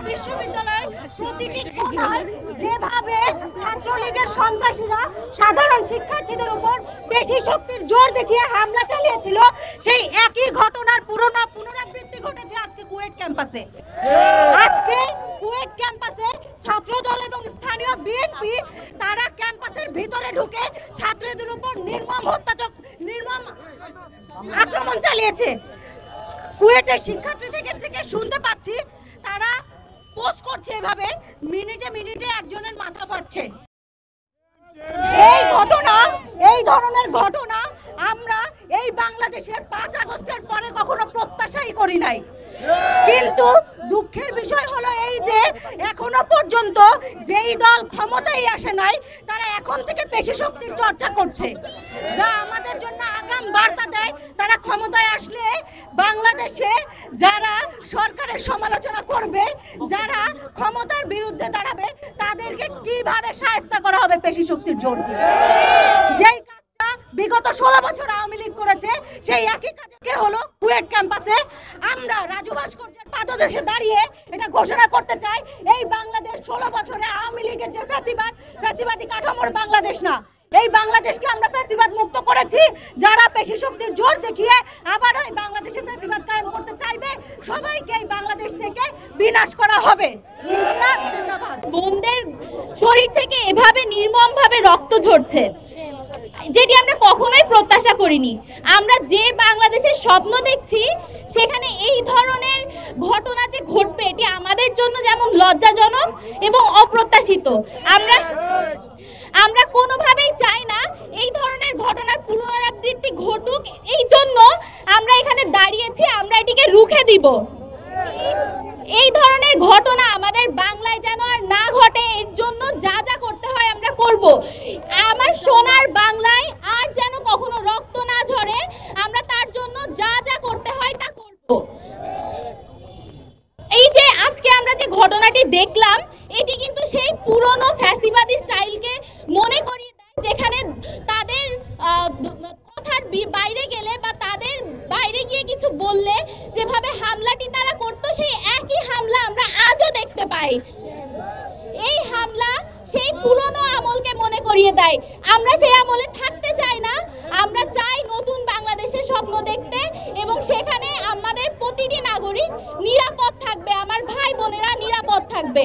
বিশ্ববিদ্যালয়ের প্রতিটি কোণায় যেভাবে ছাত্রলীগের সন্ত্রাসীরা সাধারণ শিক্ষার্থীদের উপর পেশি শক্তির জোর দেখিয়ে হামলা চালিয়েছিল, সেই একই ঘটনার পুনরাবৃত্তি ঘটেছে আজকে কুয়েট ক্যাম্পাসে। আজকে কুয়েট ক্যাম্পাসে ছাত্রদল এবং স্থানীয় বিএনপি তারা ক্যাম্পাসের ভিতরে ঢুকে ছাত্রদের উপর নির্মম আক্রমণ চালিয়েছে। কুয়েটের শিক্ষার্থী থেকে শুনতে পাচ্ছি তারা পোস্ট করছে এভাবে, মিনিটে মিনিটে একজনের মাথা ফাটছে। এই ধরনের ঘটনা আমরা এই বাংলাদেশের 5 আগস্টের পরে কখনো প্রত্যাশাই করি নাই। কিন্তু দুঃখের বিষয় হলো এই যে এখনো পর্যন্ত যেই দল ক্ষমতায় আসে নাই তারা এখন থেকে পেশি শক্তির চর্চা করছে, যা আমাদের জন্য আগাম বার্তা দেয় তারা ক্ষমতায় আসলে বাংলাদেশে যারা সরকারের সমালোচনা করবে, যারা ক্ষমতার বিরুদ্ধে দাঁড়াবে তাদেরকে কিভাবে শায়েস্তা করা হবে পেশি শক্তির জোর দিয়ে। যেই কাজটা বিগত 16 বছর আওয়ামী লীগ করেছে সেই একই কাজকে হলো কুয়েট ক্যাম্পাসে। আমরা রাজু ভাস্কর্যের পাদদেশে দাঁড়িয়ে এটা ঘোষণা করতে চাই, এই বাংলাদেশ 16 বছরে আওয়ামী লীগের যে ফ্যাসিবাদী কাঠামোর বাংলাদেশ না, এই বাংলাদেশকে আমরা ফ্যাসিবাদ মুক্ত করেছি। যারা পেশি শক্তির জোর দেখিয়ে আবার ওই বাংলাদেশে ফ্যাসিবাদ কায়েম করতে চাইবে সবাইকে এই বাংলাদেশ থেকে বিনাশ করা হবে। ইনকিলাব জিন্দাবাদ। বোনদের শরীর থেকে এভাবে নির্মমভাবে রক্ত ঝরছে, যেটি আমরা কখনোই প্রত্যাশা করিনি। আমরা যে বাংলাদেশের স্বপ্ন দেখছি সেখানে এই ধরনের ঘটনা যে ঘটবে এটি আমাদের জন্য যেমন লজ্জাজনক এবং অপ্রত্যাশিত। আমরা কোনোভাবেই চাই না এই ধরনের ঘটনার পুনরাবৃত্তি ঘটুক, এই জন্য আমরা এখানে দাঁড়িয়েছি, আমরা এটিকে রুখে দিব। এই ধরনের ঘটনা আমাদের বাংলায় যেন আর না ঘটে, এর জন্য যা যা করতে হয় আমরা করব। আমার সোনার বাংলায় আর যেন কখনো রক্ত না ঝরে, আমরা তার জন্য যা যা করতে হয় তা করব। এই যে আজকে আমরা যে ঘটনাটি দেখলাম এটি কিন্তু সেই পুরনো ফ্যাসিবাদী স্টাইলকে মনে করিয়ে দেয়, যেখানে তাদের কথার বাইরে গেলে বা তাদের বাইরে গিয়ে কিছু বললে যেভাবে হামলাটি তারা করতো সেই একই হামলা আমরা আজও দেখতে পাই। এই হামলা সেই পুরনো আমলকে মনে করিয়ে দেয়। আমরা সেই আমলে থাকতে চাই না, আমরা চাই নতুন বাংলাদেশের স্বপ্ন দেখতে এবং সেখানে আমাদের প্রতিটি নাগরিক নিরাপদ থাকবে, আমার ভাই বোনেরা নিরাপদ থাকবে।